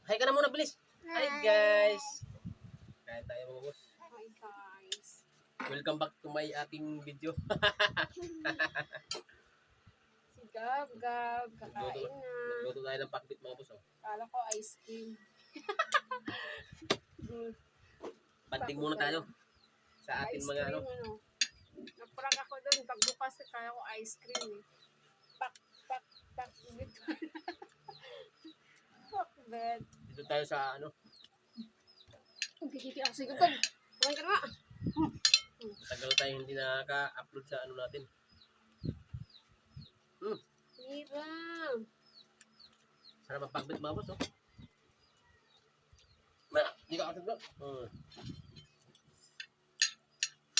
Hi ka na muna, bilis. Hi guys. Kaya tayo mga boss. Hi guys. Welcome back to my ating video. Si Gab, kakain na. Nagluto tayo ng pakbit mga boss. Oh. Kala ko ice cream. Banding muna tayo sa ating Ice mga cream, ano. Naprank ako doon. Pagbukas, kaya ko ice cream eh. Pak. Bet. Dito tayo sa ano. Kikiki ako sa gabag. Kumain ka na nga. Tagal tayo hindi nakaka-upload sa ano natin. Mira. Sarap ang pakbit mga boss. Oh. Hindi ka katagdag.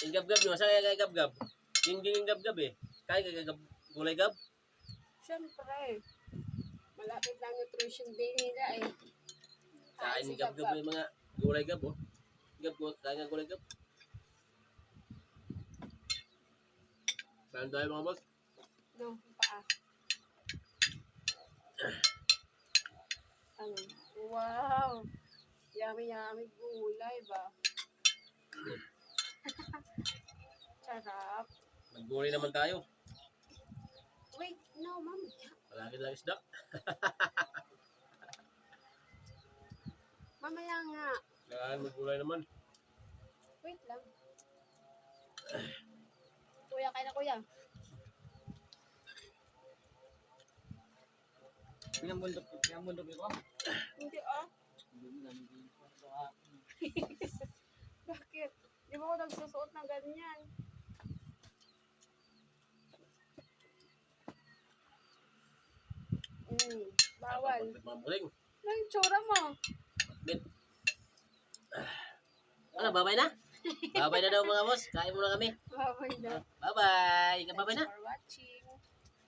Yung gab-gab nyo. Saan kaya gab-gab? Yung gab-gab eh. Kaya gab gulay gab? Siyempre. Malapit lang nutrition day nila eh. Kain ni gab-gab yung mga gulay gab oh. Gab-gab, kaya nga gulay gab. Saan tayo mga boss? No, paa. Ano? Wow! Yummy gulay ba? Sarap. Mag-gulay naman tayo. Wait, no, ma'am. Palagi lang isda. Mamaya nga. Kailangan mag-gulay naman. Wait lang. Kuya, kain na kuya. Pinambundok ito. Hindi ah. Bakit? Di ba ako nagsusuot ng ganyan? Bawal. Mga muling. Ano yung tsura mo? Bakit? Ano, babay na? Babay na daw mga boss. Kain muna kami. Bawal daw. Bye-bye. Babay na. Thanks for watching.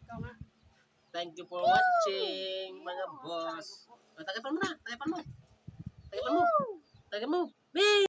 Ikaw nga. Thank you for watching mga boss. Tagapan mo na. Tagapan mo. Tagapan mo. Tagapan mo. Bye!